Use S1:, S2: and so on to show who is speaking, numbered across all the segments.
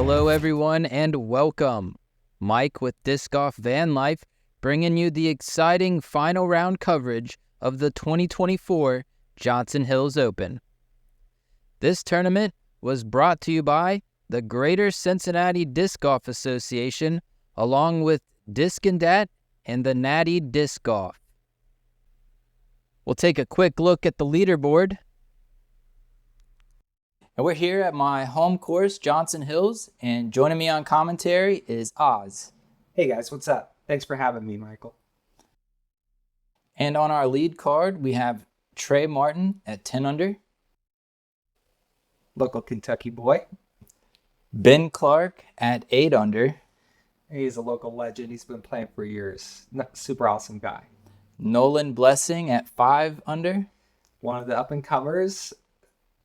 S1: Hello everyone and welcome. Mike with DiscGolfVanLife bringing you the exciting final round coverage of the 2024 Johnson Hills Open. This tournament was brought to you by the Greater Cincinnati Disc Golf Association along with Disc and Dat and the Natty Disc Golf. We'll take a quick look at the leaderboard. And we're here at my home course, Johnson Hills, and joining me on commentary is Oz.
S2: Hey guys, what's up? Thanks for having me, Michael.
S1: And on our lead card, we have Trey Martin at 10 under.
S2: Local Kentucky boy.
S1: Ben Clark at 8 under.
S2: He's a local legend. He's been playing for years. Super awesome guy.
S1: Nolan Blessing at 5 under.
S2: One of the up-and-comers.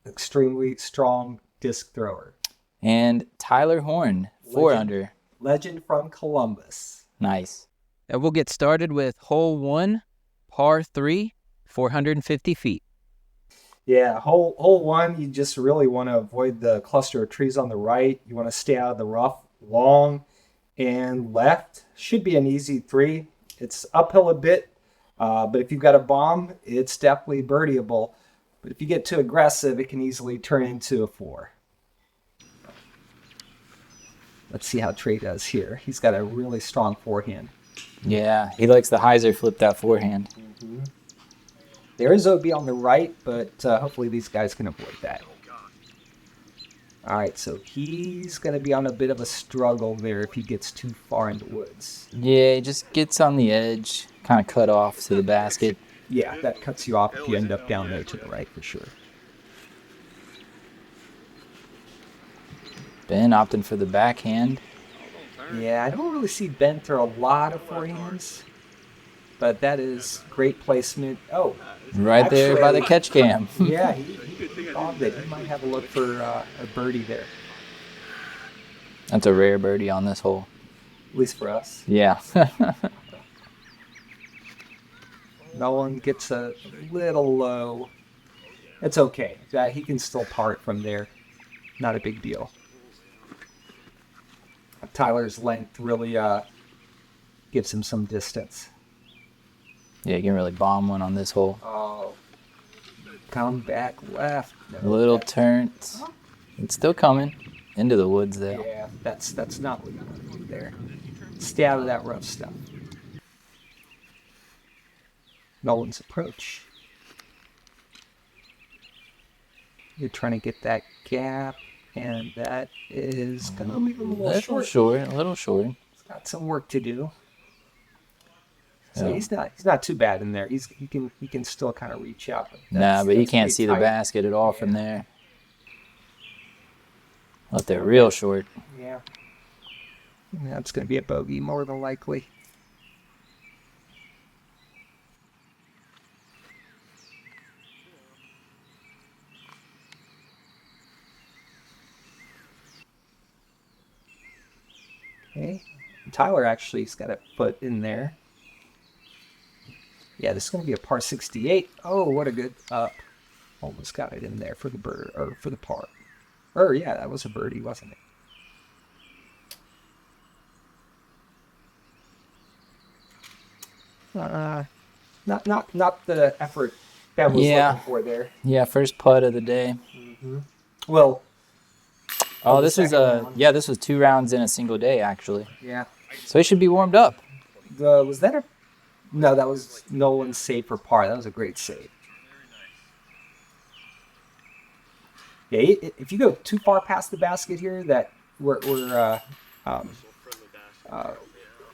S2: Extremely strong disc thrower.
S1: And Tyler Horne, 4 under.
S2: Legend from Columbus.
S1: Nice. And we'll get started with hole 1, par 3, 450 feet.
S2: Yeah, hole 1, you just really want to avoid the cluster of trees on the right. You want to stay out of the rough, long, and left. Should be an easy 3. It's uphill a bit, but if you've got a bomb, it's definitely birdieable. But if you get too aggressive, it can easily turn into a 4. Let's see how Trey does here. He's got a really strong forehand.
S1: Yeah, he likes the hyzer flip that forehand.
S2: Mm-hmm. There is OB on the right, but hopefully these guys can avoid that. All right, so he's going to be on a bit of a struggle there if he gets too far in the woods.
S1: Yeah, he just gets on the edge, kind of cut off to the basket.
S2: Yeah, that cuts you off if you end up down there to the right for sure.
S1: Ben opting for the backhand.
S2: Yeah, I don't really see Ben throw a lot of forehands, but that is great placement. Oh,
S1: right actually, there by the catch cam.
S2: Yeah, he bombed it. He might have a look for a birdie there.
S1: That's a rare birdie on this hole.
S2: At least for us.
S1: Yeah.
S2: Nolan gets a little low. It's okay. He can still part from there. Not a big deal. Tyler's length really gives him some distance.
S1: Yeah, you can really bomb one on this hole.
S2: Oh, come back left.
S1: No, little turn. It's still coming into the woods there.
S2: Yeah, that's not what you want to do there. Stay out of that rough stuff. Nolan's approach. You're trying to get that gap, and that is going to leave him a little short.
S1: A little short.
S2: He's got some work to do. So he's not too bad in there. He can still kind of reach out.
S1: But you can't see the basket at all from there. Left there real short.
S2: Yeah. That's going to be a bogey more than likely. Okay. Tyler actually has got a foot in there. Yeah, this is going to be a par 68. Oh, what a good up. Almost got it in there for the bird or for the par. Or yeah, that was a birdie, wasn't it? Not the effort Ben was looking for there.
S1: Yeah, first putt of the day.
S2: Mm-hmm. Well.
S1: Oh, this was 2 rounds in a single day, actually.
S2: Yeah.
S1: So he should be warmed up.
S2: Was that a... No, that was Nolan's save for par. That was a great save. Yeah, if you go too far past the basket here, that where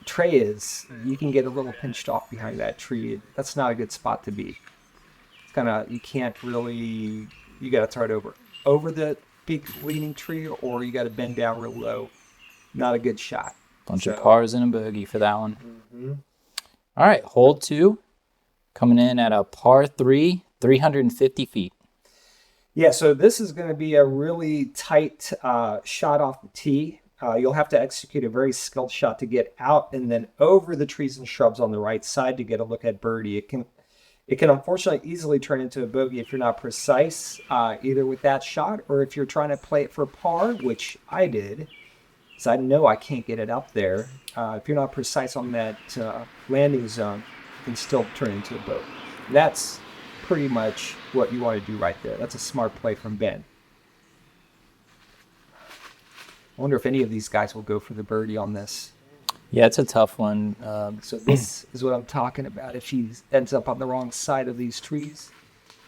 S2: Trey is, you can get a little pinched off behind that tree. That's not a good spot to be. It's kind of, you can't really... You got to throw it over the big leaning tree, or you got to bend down real low. Not a good shot.
S1: Bunch of pars and a bogey for that one.
S2: Mm-hmm.
S1: All right, hole 2, coming in at a par 3, 350 feet.
S2: Yeah, so this is going to be a really tight shot off the tee. You'll have to execute a very skilled shot to get out and then over the trees and shrubs on the right side to get a look at birdie. It can unfortunately easily turn into a bogey if you're not precise, either with that shot or if you're trying to play it for par, which I did. because I know I can't get it up there. If you're not precise on that landing zone, you can still turn into a boat. That's pretty much what you want to do right there. That's a smart play from Ben. I wonder if any of these guys will go for the birdie on this.
S1: Yeah, it's a tough one.
S2: So this is what I'm talking about. If he ends up on the wrong side of these trees,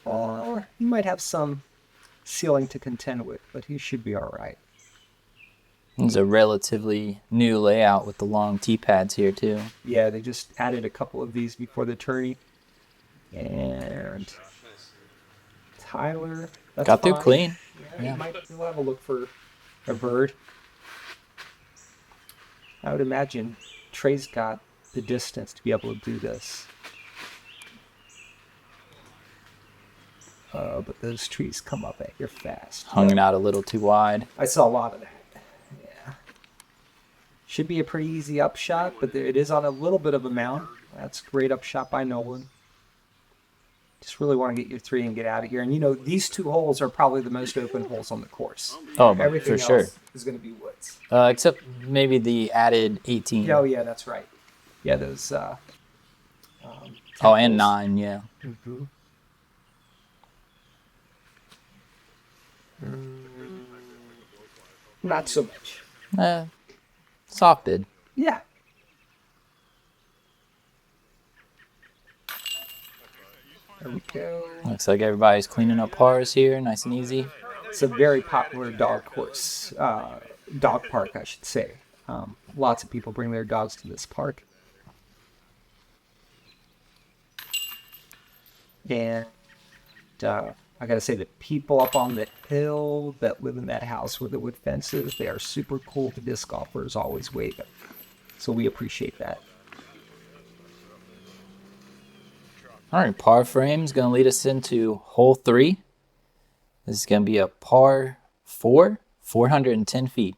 S2: he might have some ceiling to contend with, but he should be all right.
S1: It's a relatively new layout with the long tee pads here, too.
S2: Yeah, they just added a couple of these before the tourney. And Tyler, that's
S1: got through
S2: fine.
S1: clean.
S2: Yeah. We'll have a look for a bird. I would imagine Trey's got the distance to be able to do this. But those trees come up at you fast.
S1: Hung it out a little too wide.
S2: I saw a lot of that. Yeah. Should be a pretty easy upshot, but it is on a little bit of a mound. That's a great upshot by Nolan. Just really want to get your 3 and get out of here. And, you know, these 2 holes are probably the most open holes on the course.
S1: Oh,
S2: everything
S1: for sure.
S2: else is going to be woods.
S1: Except maybe the added 18.
S2: Oh, yeah, that's right. Yeah, those...
S1: and 9, yeah.
S2: Mm-hmm. Not so much.
S1: Soft bid.
S2: Yeah. There we go.
S1: Looks like everybody's cleaning up pars here, nice and easy.
S2: It's a very popular dog course, dog park, I should say. Lots of people bring their dogs to this park. And I gotta say, the people up on the hill that live in that house with the wood fences, they are super cool. The disc golfers always waving. So we appreciate that.
S1: All right, par frame's going to lead us into hole 3. This is going to be a par 4, 410 feet.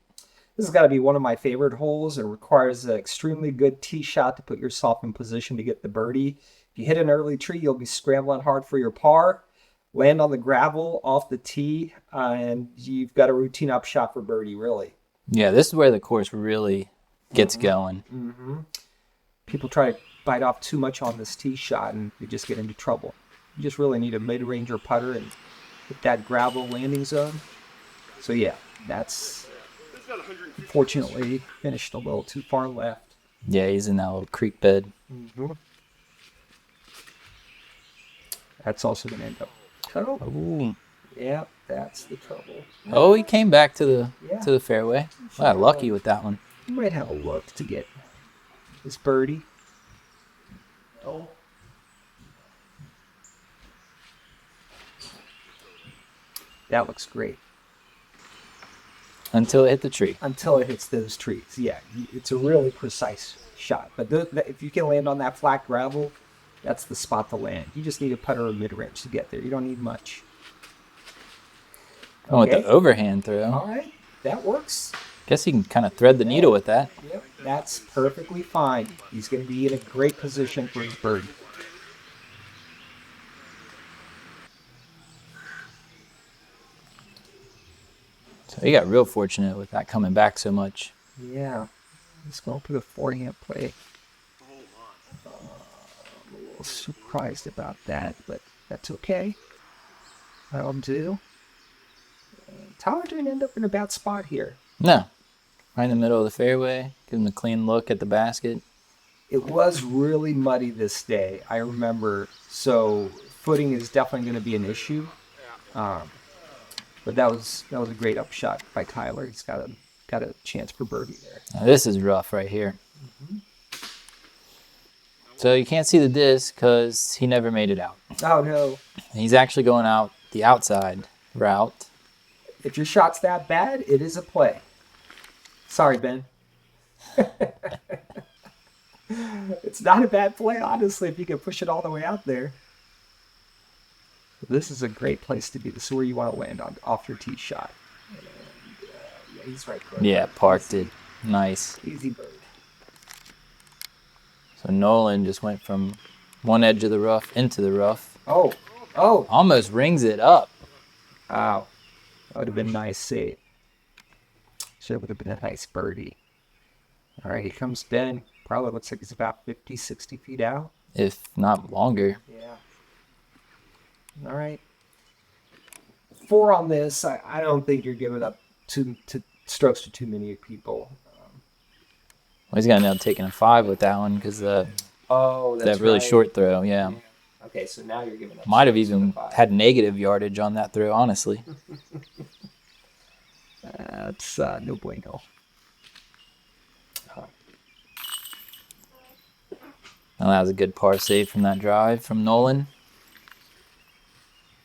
S2: This has got to be one of my favorite holes. It requires an extremely good tee shot to put yourself in position to get the birdie. If you hit an early tree, you'll be scrambling hard for your par. Land on the gravel off the tee, and you've got a routine upshot for birdie, really.
S1: Yeah, this is where the course really gets going.
S2: Mm-hmm. People try to bite off too much on this tee shot, and you just get into trouble. You just really need a mid-range or putter and hit that gravel landing zone. So yeah, that's unfortunately finished a little too far left.
S1: Yeah, he's in that little creek bed.
S2: Mm-hmm. That's also going to end up trouble.
S1: Ooh.
S2: Yeah, that's the trouble.
S1: Oh, he came back to the fairway. Wow, lucky with that one.
S2: You might have a look to get this birdie. Oh. That looks great.
S1: Until it hit the tree.
S2: Until it hits those trees. Yeah, it's a really precise shot. But if you can land on that flat gravel, that's the spot to land. You just need a putter or mid-range to get there. You don't need much.
S1: Oh, with the overhand throw.
S2: All right, that works.
S1: Guess he can kind of thread the needle with that.
S2: Yep, that's perfectly fine. He's going to be in a great position for his birdie.
S1: So he got real fortunate with that coming back so much.
S2: Yeah, he's going for the forehand play. I'm a little surprised about that, but that's okay. That'll do. Tyler didn't end up in a bad spot here.
S1: No. Right in the middle of the fairway. Give him a clean look at the basket.
S2: It was really muddy this day, I remember. So footing is definitely going to be an issue. But that was a great upshot by Tyler. He's got a chance for birdie there.
S1: Now, this is rough right here. Mm-hmm. So you can't see the disc because he never made it out.
S2: Oh, no.
S1: He's actually going out the outside route.
S2: If your shot's that bad, it is a play. Sorry, Ben. It's not a bad play, honestly, if you can push it all the way out there. This is a great place to be. This is where you want to land off your tee shot. And, yeah, he's right there.
S1: Yeah, parked it. Nice.
S2: Easy bird.
S1: So Nolan just went from one edge of the rough into the rough.
S2: Oh.
S1: Almost rings it up.
S2: Wow. That would have been nice save. So it would have been a nice birdie. All right, here comes Ben. Probably looks like he's about 50, 60 feet out.
S1: If not longer.
S2: Yeah. All right. 4 on this. I don't think you're giving up to strokes to too many people.
S1: Well, he's going to end up taking a 5 with that one because
S2: That's
S1: that really
S2: right.
S1: short throw, yeah.
S2: Okay, so now you're giving up.
S1: Might have
S2: strokes to
S1: even
S2: the 5.
S1: had negative yardage on that throw, honestly.
S2: That's no bueno.
S1: Well, that was a good par save from that drive from Nolan.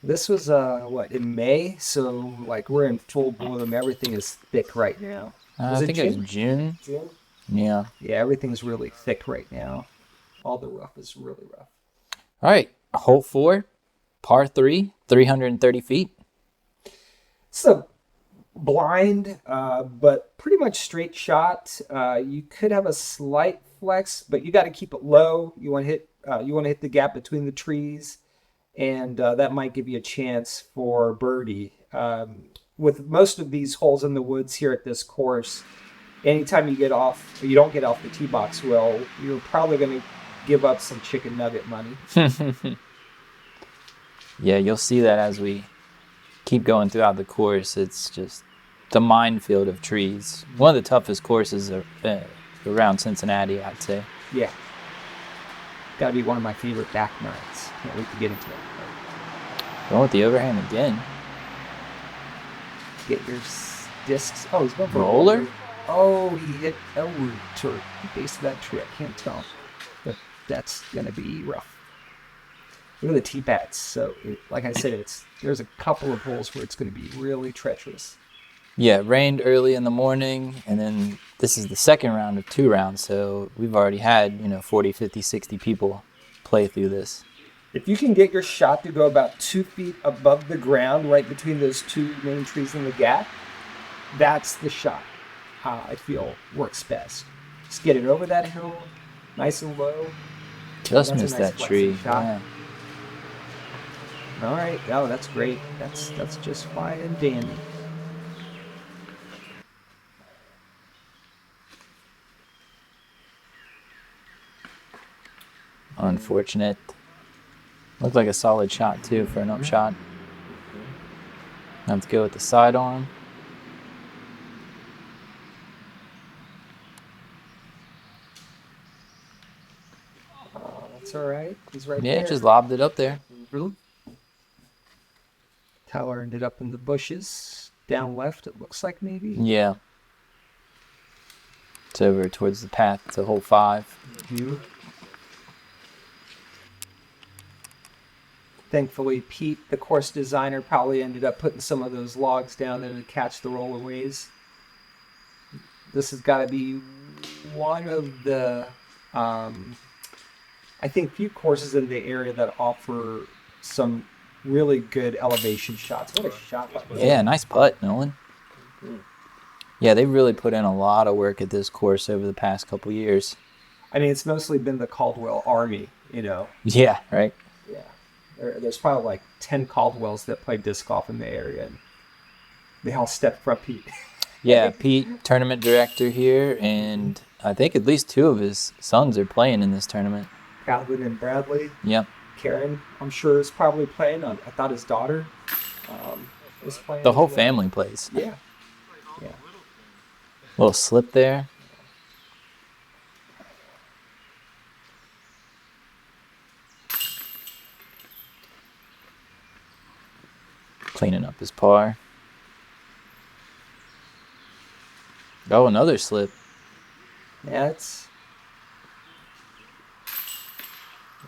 S2: This was in May, so like we're in full bloom. Everything is thick right now.
S1: I think it was June.
S2: June?
S1: Yeah.
S2: Yeah, everything's really thick right now. All the rough is really rough.
S1: All right, hole 4, par 3, 330 feet.
S2: So blind, but pretty much straight shot. You could have a slight flex, but you got to keep it low. You want to hit the gap between the trees, and that might give you a chance for birdie. With most of these holes in the woods here at this course, anytime you don't get off the tee box well, you're probably going to give up some chicken nugget money.
S1: Yeah, you'll see that as we keep going throughout the course. It's just the minefield of trees. One of the toughest courses around Cincinnati, I'd say.
S2: Yeah. Got to be one of my favorite back nines. Can't wait to get into it.
S1: Going with the overhand again.
S2: Get your discs. Oh, he's going for
S1: Roller?
S2: a roller. Oh, he hit a root to the base of that tree. I can't tell. But that's going to be rough. Look at the tee pads. So, like I said, there's a couple of holes where it's going to be really treacherous.
S1: Yeah, it rained early in the morning, and then this is the second round of 2 rounds, so we've already had, 40, 50, 60 people play through this.
S2: If you can get your shot to go about 2 feet above the ground, right between those 2 main trees in the gap, that's the shot I feel works best. Just get it over that hill, nice and low.
S1: Just missed that tree. Yeah.
S2: All right. Oh, that's great. That's just fine and dandy.
S1: Unfortunate. Looked like a solid shot, too, for an upshot. Have to go with the sidearm.
S2: That's all right. He's right
S1: Yeah,
S2: there.
S1: just lobbed it up there.
S2: Tyler ended up in the bushes. Down left, it looks like maybe.
S1: Yeah. It's over towards the path to hole 5.
S2: Thankfully, Pete, the course designer, probably ended up putting some of those logs down there to catch the rollerways. This has got to be one of the, I think, few courses in the area that offer some really good elevation shots. What a shot that was.
S1: Yeah, nice putt, Nolan. Yeah, they've really put in a lot of work at this course over the past couple years.
S2: I mean, it's mostly been the Caldwell Army,
S1: Yeah, right?
S2: Yeah. There's probably like 10 Caldwells that play disc golf in the area, and they all step from Pete.
S1: Yeah, Pete, tournament director here, and I think at least 2 of his sons are playing in this tournament.
S2: Calvin and Bradley.
S1: Yep.
S2: Karen, I'm sure, is probably playing. I thought his daughter was playing.
S1: The whole family plays.
S2: Yeah.
S1: Little slip there. Cleaning up his par. Oh, another slip.
S2: Yeah,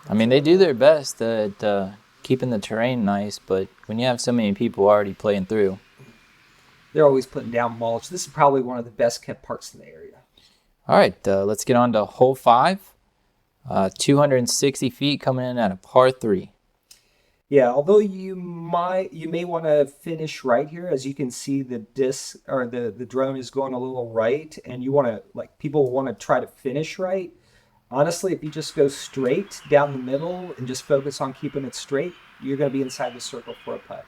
S1: I mean, they do their best at keeping the terrain nice, but when you have so many people already playing through.
S2: They're always putting down mulch. This is probably one of the best kept parks in the area.
S1: All right, let's get on to hole 5. 260 feet coming in at a par 3.
S2: Yeah, although you may want to finish right here. As you can see, the disc or the drone is going a little right, and people want to try to finish right. Honestly, if you just go straight down the middle and just focus on keeping it straight, you're going to be inside the circle for a putt.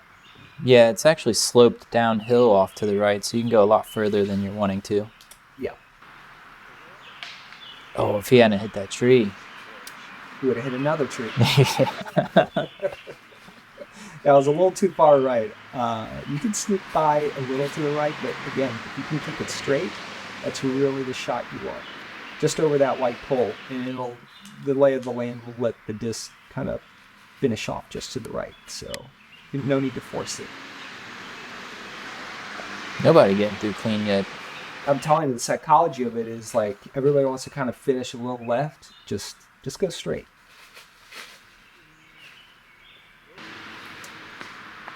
S1: Yeah, it's actually sloped downhill off to the right, so you can go a lot further than you're wanting to.
S2: Yeah.
S1: Oh, if he hadn't hit that tree.
S2: He would have hit another tree. That was a little too far right. You can sneak by a little to the right, but again, if you can keep it straight, that's really the shot you want. Just over that white pole, and the lay of the land will let the disc kind of finish off just to the right. So no need to force it.
S1: Nobody getting through clean yet.
S2: I'm telling you, the psychology of it is like everybody wants to kind of finish a little left. Just go straight.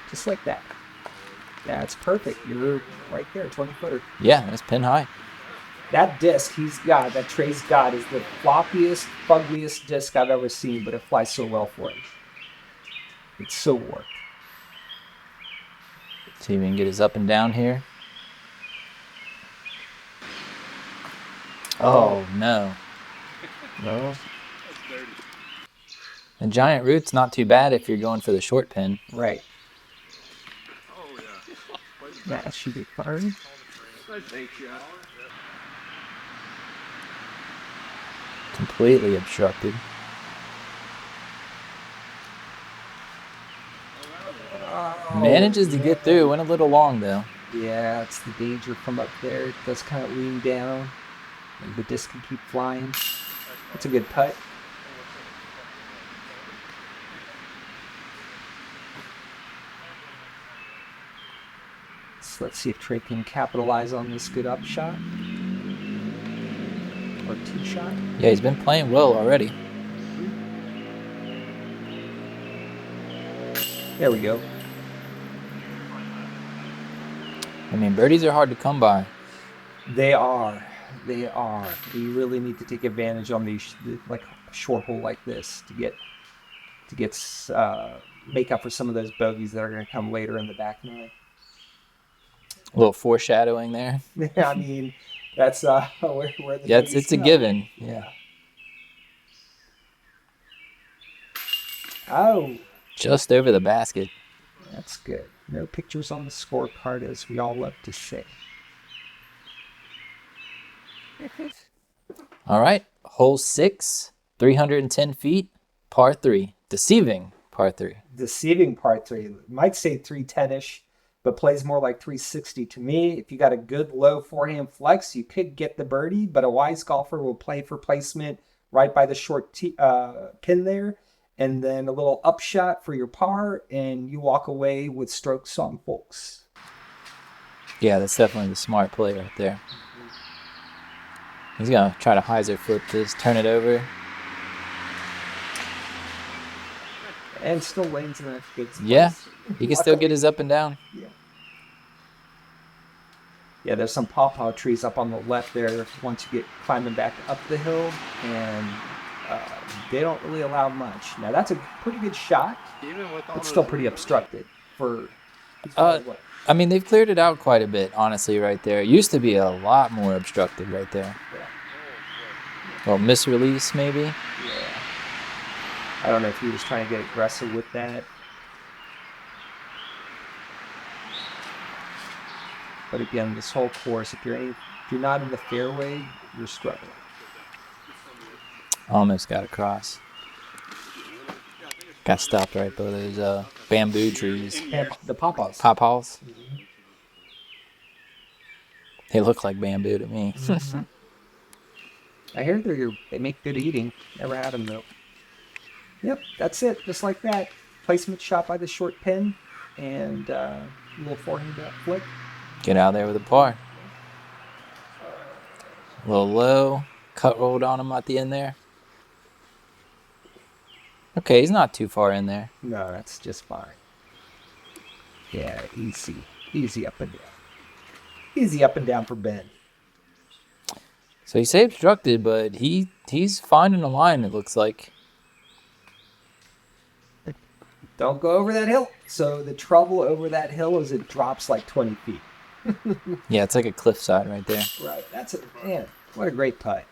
S2: Just like that. That's perfect. You're right there, 20-footer.
S1: Yeah, that's pin high.
S2: That disc that Trey's got, is the floppiest, fuggliest disc I've ever seen, but it flies so well for him. It's so warped.
S1: See if we can get his up and down here. Oh, no.
S2: No.
S1: A giant root's not too bad if you're going for the short pin.
S2: Right. That should be fine.
S1: Completely obstructed. Manages to get through. Went a little long, though.
S2: Yeah, it's the danger from up there. It does kind of lean down, and the disc can keep flying. That's a good putt. So let's see if Trey can capitalize on this good up shot. Or tee shot.
S1: Yeah, he's been playing well already.
S2: There we go.
S1: I mean, birdies are hard to come by.
S2: They are. You really need to take advantage on these, like a short hole like this, to make up for some of those bogeys that are going to come later in the back nine.
S1: A little foreshadowing there.
S2: I mean, that's where the
S1: Yeah, it's a given. Yeah.
S2: Oh.
S1: Just over the basket.
S2: That's good. No pictures on the scorecard, as we all love to say.
S1: All right. Hole 6, 310 feet, par 3. Deceiving par 3.
S2: Deceiving par 3. Might say 310-ish, but plays more like 360 to me. If you got a good low forehand flex, you could get the birdie, but a wise golfer will play for placement right by the short pin there, and then a little upshot for your par, and you walk away with strokes on folks.
S1: Yeah, that's definitely the smart play right there. He's going to try to hyzer flip this, turn it over.
S2: And still lanes in a good spot.
S1: Yeah, he can still get his up and down.
S2: Yeah, there's some pawpaw trees up on the left there once you get climbing back up the hill, and they don't really allow much. Now, that's a pretty good shot. It's still pretty obstructed for...
S1: I mean, they've cleared it out quite a bit, honestly, right there. It used to be a lot more obstructed right there.
S2: Yeah.
S1: Well, misrelease, maybe?
S2: Yeah. I don't know if he was trying to get aggressive with that. But again, this whole course, if you're not in the fairway, you're struggling.
S1: Almost got across. Got stopped right by those bamboo trees.
S2: The pawpaws.
S1: Pawpaws. Mm-hmm. They look like bamboo to me.
S2: Mm-hmm. I hear they make good eating. Never had them though. Yep, that's it. Just like that. Placement shot by the short pin, and a little forehand flick.
S1: Get out there with a par. A little low. Cut rolled on him at the end there. Okay, he's not too far in there.
S2: No, that's just fine. Yeah, easy. Easy up and down. Easy up and down for Ben.
S1: So you say obstructed, but he's finding a line, it looks like.
S2: Don't go over that hill. So the trouble over that hill is it drops like 20 feet.
S1: Yeah, it's like a cliffside right there.
S2: Right. That's it. Man, what a great putt.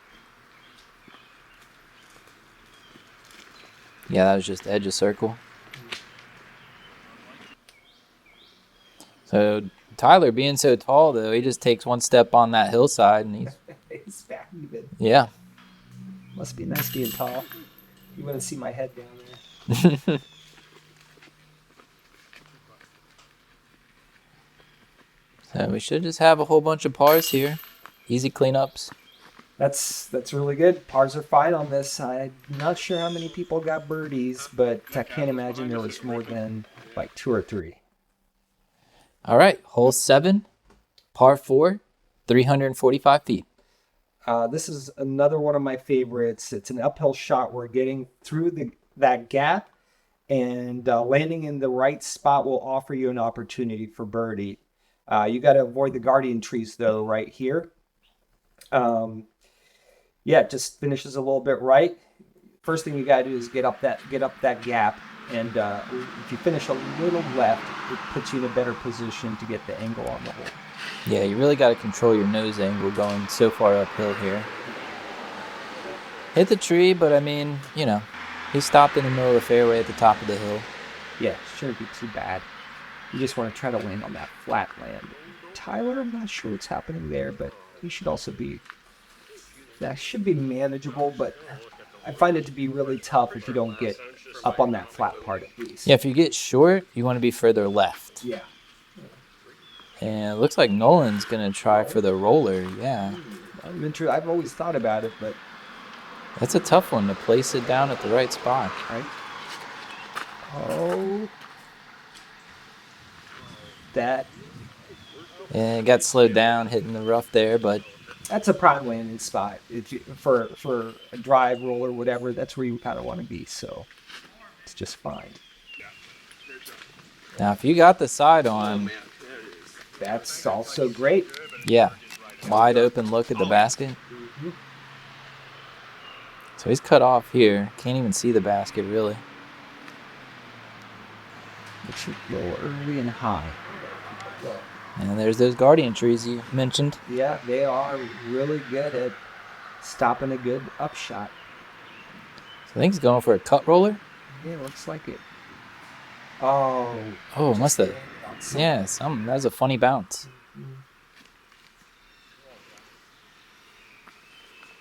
S1: Yeah, that was just edge of circle. So Tyler, being so tall, though, he just takes one step on that hillside and
S2: He's back even.
S1: yeah.
S2: Must be nice being tall. You want to see my head down there.
S1: So we should just have a whole bunch of pars here. Easy cleanups.
S2: That's really good. Pars are fine on this. I'm not sure how many people got birdies, but I can't imagine there was more than like 2 or 3.
S1: All right, hole 7, par 4, 345 feet.
S2: This is another one of my favorites. It's an uphill shot. We're getting through that gap, and landing in the right spot will offer you an opportunity for birdie. You got to avoid the guardian trees, though, right here. Yeah, it just finishes a little bit right. First thing you got to do is get up that gap, and if you finish a little left, it puts you in a better position to get the angle on the hole.
S1: Yeah, you really got to control your nose angle going so far uphill here. Hit the tree, but I mean, you know, he stopped in the middle of the fairway at the top of the hill.
S2: Yeah, shouldn't be too bad. You just want to try to land on that flat land. Tyler, I'm not sure what's happening there, but he should also be... That should be manageable, but I find it to be really tough if you don't get up on that flat part at least.
S1: Yeah, if you get short, you want to be further left.
S2: Yeah.
S1: And it looks like Nolan's going to try for the roller, yeah.
S2: I've always thought about it, but...
S1: That's a tough one to place it down at the right spot.
S2: Right? Oh. That...
S1: Yeah, it got slowed down hitting the rough there, but...
S2: That's a prime landing spot. For a drive, roller, whatever, that's where you kind of want to be, so it's just fine.
S1: Now, if you got the side on...
S2: That's also great.
S1: Yeah, wide open look at the basket.
S2: Mm-hmm.
S1: So he's cut off here. Can't even see the basket, really.
S2: It should go early and high.
S1: And there's those guardian trees you mentioned.
S2: Yeah, they are really good at stopping a good upshot.
S1: So I think he's going for a cut roller.
S2: Yeah, looks like it. Oh.
S1: Oh, must have. Yeah, that was a funny bounce.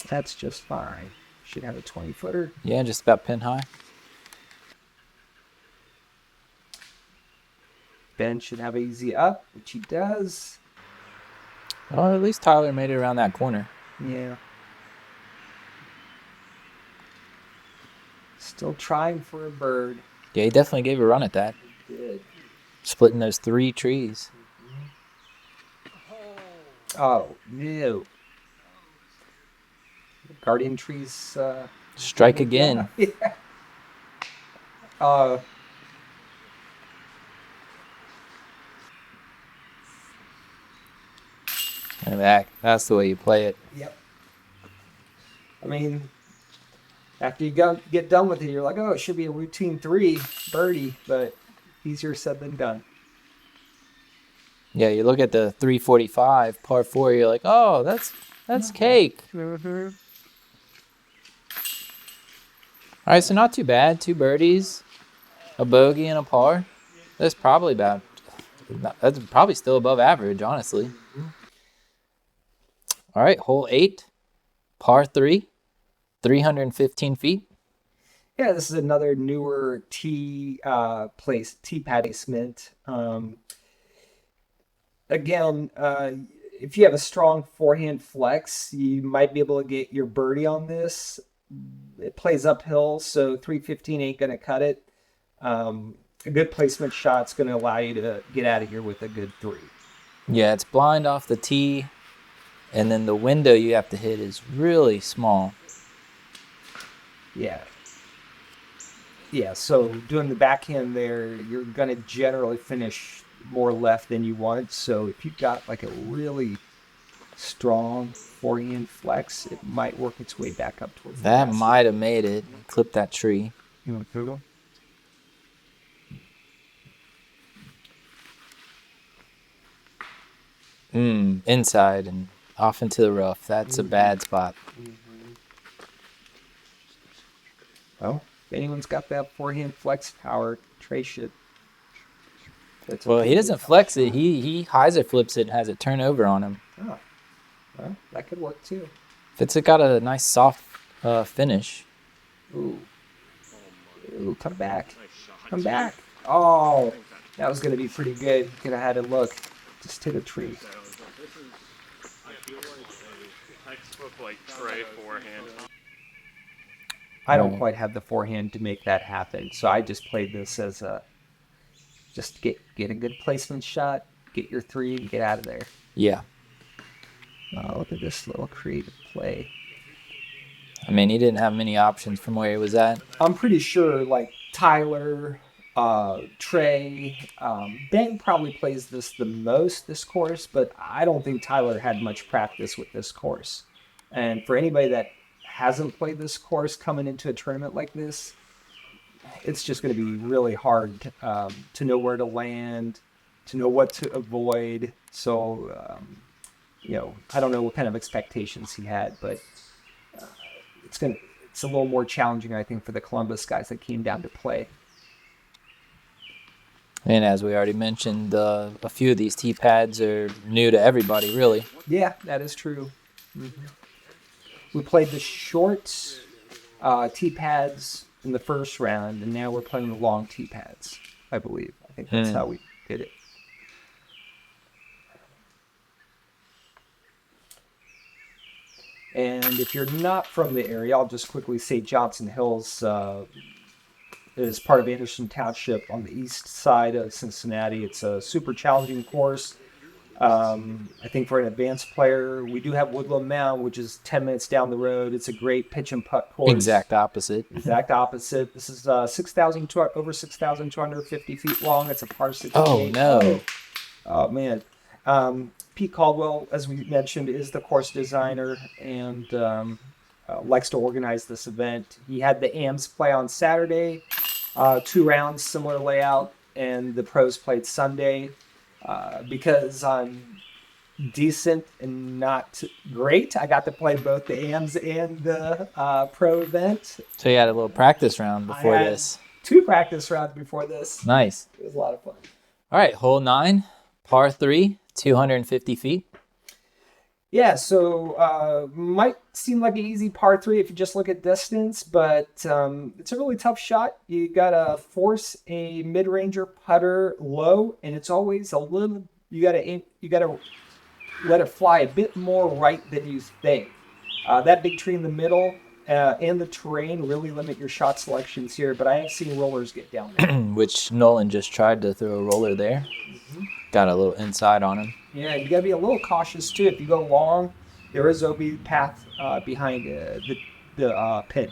S2: That's just fine. Should have a 20-footer.
S1: Yeah, just about pin high.
S2: Ben should have easy up, which he does.
S1: Well, at least Tyler made it around that corner.
S2: Yeah. Still trying for a bird.
S1: Yeah, he definitely gave a run at that.
S2: He did.
S1: Splitting those 3 trees.
S2: Oh, no. Guardian trees.
S1: Strike again.
S2: Yeah.
S1: And back. That's the way you play it.
S2: Yep. I mean, after you get done with it, you're like, oh, it should be a routine 3 birdie, but easier said than done.
S1: Yeah, you look at the 345 par 4, you're like, oh, that's cake.
S2: Mm-hmm.
S1: All right, so not too bad. 2 birdies, a bogey, and a par. That's probably still above average, honestly. All right, hole 8, par 3, 315 feet.
S2: Yeah, this is another newer tee placement. Again, if you have a strong forehand flex, you might be able to get your birdie on this. It plays uphill, so 315 ain't going to cut it. A good placement shot's going to allow you to get out of here with a good 3.
S1: Yeah, it's blind off the tee, and then the window you have to hit is really small.
S2: Yeah. Yeah, so doing the backhand there, you're going to generally finish more left than you want. So if you've got like a really strong forehand flex, it might work its way back up towards the
S1: That
S2: basket.
S1: might have made it. Clip that tree.
S2: You want to Google?
S1: Inside and off into the rough. That's a bad spot.
S2: Well, if anyone's got that forehand flex power, Trey should.
S1: Well, he doesn't flex it. He hyzer flips it and has it turn over on him.
S2: Oh, well, that could work too.
S1: If it's got a nice soft finish.
S2: Ooh. Ooh, come back. Come back. Oh, that was going to be pretty good. Could have had it look. Just hit a tree.
S3: Textbook like Trey forehand.
S2: I don't quite have the forehand to make that happen, so I just played this as a just get a good placement shot, get your three, and get out of there.
S1: Yeah.
S2: Oh, look at this little creative play.
S1: I mean, he didn't have many options from where he was at.
S2: I'm pretty sure, like, Tyler, Trey, Ben probably plays this the most, this course, but I don't think Tyler had much practice with this course. And for anybody that hasn't played this course coming into a tournament like this, it's just going to be really hard to know where to land, to know what to avoid. So, I don't know what kind of expectations he had, but it's a little more challenging, I think, for the Columbus guys that came down to play.
S1: And as we already mentioned, a few of these tee pads are new to everybody, really.
S2: Yeah, that is true. Mm-hmm. We played the short tee pads in the first round, and now we're playing the long tee pads, I believe. I think that's how we did it. And if you're not from the area, I'll just quickly say Johnson Hills is part of Anderson Township on the east side of Cincinnati. It's a super challenging course. I think for an advanced player, we do have Woodland Mound, which is 10 minutes down the road. It's a great pitch and putt course.
S1: Exact opposite.
S2: Exact opposite. This is over 6,250 feet long. It's a par 68.
S1: Oh, no.
S2: Oh, man. Pete Caldwell, as we mentioned, is the course designer and likes to organize this event. He had the AMs play on Saturday, 2 rounds, similar layout, and the pros played Sunday. Because I'm decent and not great, I got to play both the AMs and the pro event.
S1: So you had a little practice round before this.
S2: 2 practice rounds before this.
S1: Nice.
S2: It was a lot of fun.
S1: All right, hole 9, par 3, 250 feet.
S2: Yeah, so might seem like an easy par 3 if you just look at distance, but it's a really tough shot. You gotta force a mid-ranger putter low, and it's always a little. You gotta let it fly a bit more right than you think. That big tree in the middle and the terrain really limit your shot selections here, but I have seen rollers get down there.
S1: Which Nolan just tried to throw a roller there. Mm-hmm. Got a little inside on him.
S2: Yeah, you got to be a little cautious, too. If you go long, there is OB path behind the pin.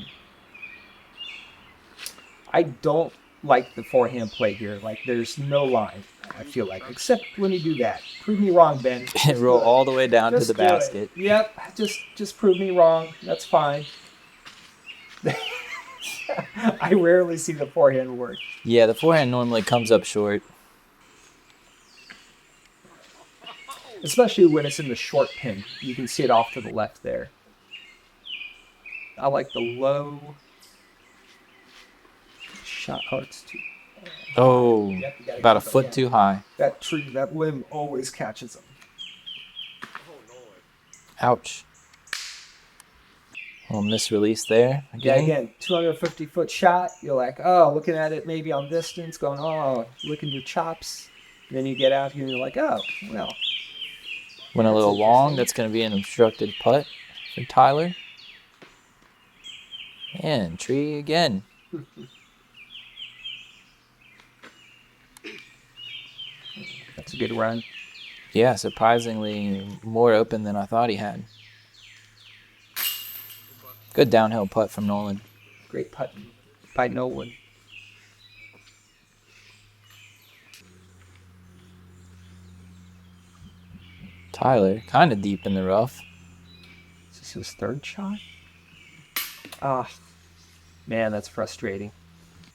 S2: I don't like the forehand play here. Like, there's no line, I feel like, except when you do that. Prove me wrong, Ben.
S1: Roll all the way down to the basket.
S2: Yep, just prove me wrong. That's fine. I rarely see the forehand work.
S1: Yeah, the forehand normally comes up short.
S2: Especially when it's in the short pin. You can see it off to the left there. I like the low shot. Oh, it's too...
S1: Oh, about a foot too high.
S2: That tree, that limb always catches them.
S1: Ouch. A little misrelease there.
S2: Again, 250-foot shot. You're like, oh, looking at it maybe on distance, going, oh, licking your chops. And then you get out here and you're like, oh, well.
S1: Went a little long. That's going to be an obstructed putt for Tyler. And tree again.
S2: That's a good run.
S1: Yeah, surprisingly more open than I thought he had. Good downhill putt from Nolan.
S2: Great putt by Nolan.
S1: Tyler, kind of deep in the rough.
S2: Is this his third shot? Ah, man, that's frustrating.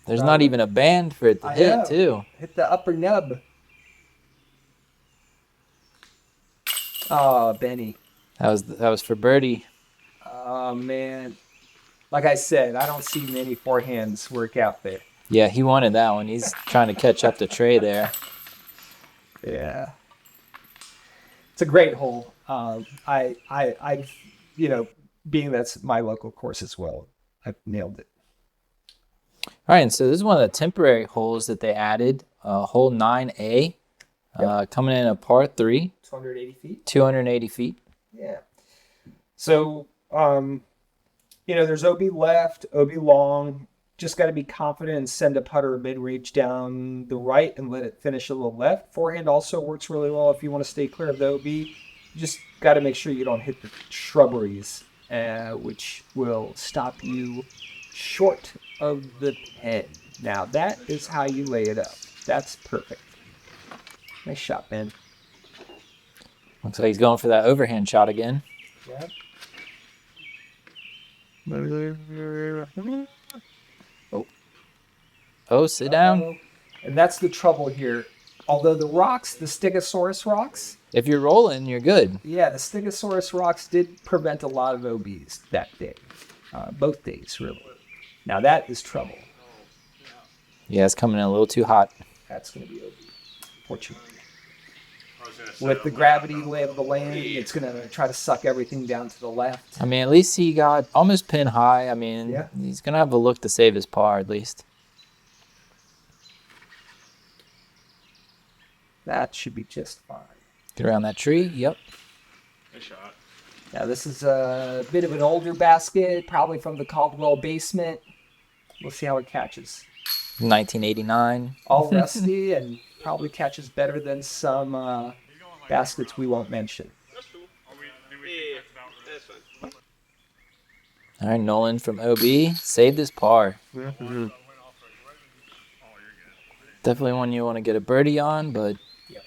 S1: There's not even a band for it to hit, too.
S2: Hit the upper nub. Oh, Benny.
S1: That was for birdie.
S2: Oh, man. Like I said, I don't see many forehands work out there.
S1: Yeah, he wanted that one. He's trying to catch up to Trey there.
S2: Yeah. It's a great hole. I, being that's my local course as well, I've nailed it.
S1: All right, and so this is one of the temporary holes that they added, hole 9A, coming in a par 3.
S2: 280 feet?
S1: 280 feet.
S2: Yeah. So, there's OB left, OB long. Just got to be confident and send a putter mid-range down the right and let it finish a little left. Forehand also works really well if you want to stay clear of the OB. You just got to make sure you don't hit the shrubberies, which will stop you short of the pin. Now, that is how you lay it up. That's perfect. Nice shot, man.
S1: Looks like he's going for that overhand shot again.
S2: Yeah.
S1: Oh, sit down.
S2: And that's the trouble here. Although the rocks, the Stegosaurus rocks,
S1: If you're rolling, you're good.
S2: yeah, the Stegosaurus rocks did prevent a lot of OBs that day. Both days, really. Now that is trouble.
S1: Yeah, it's coming in a little too hot.
S2: That's going to be OB, fortunately. With the gravity lay of the land, it's going to try to suck everything down to the left.
S1: I mean, at least he got almost pin high. I mean,
S2: Yeah.
S1: he's going to have a look to save his par at least.
S2: That should be just fine.
S1: Get around that tree. Yep.
S3: Nice shot.
S2: Now this is a bit of an older basket, probably from the Caldwell basement. We'll see how it catches.
S1: 1989.
S2: All rusty and probably catches better than some baskets we won't mention.
S3: That's cool. Yeah, that's fine.
S1: All right, Nolan from OB saved his par. Definitely one you want to get a birdie on, but
S2: Yep.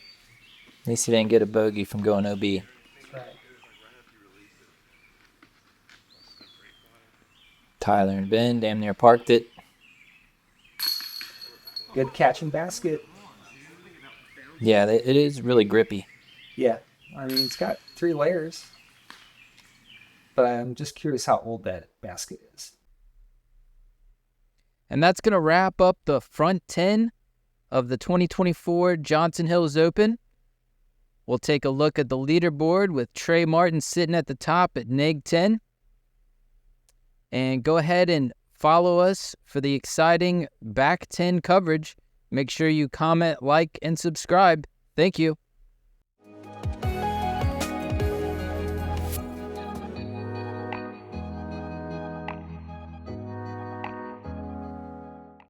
S1: at least he didn't get a bogey from going OB. Tyler and Ben damn near parked it.
S2: Good catch and basket.
S1: Yeah, it is really grippy.
S2: Yeah, I mean, it's got 3 layers. But I'm just curious how old that basket is.
S1: And that's going to wrap up the front 10 of the 2024 Johnson Hills Open. We'll take a look at the leaderboard with Trey Martin sitting at the top at neg 10. And go ahead and follow us for the exciting back 10 coverage. Make sure you comment, like, and subscribe. Thank you.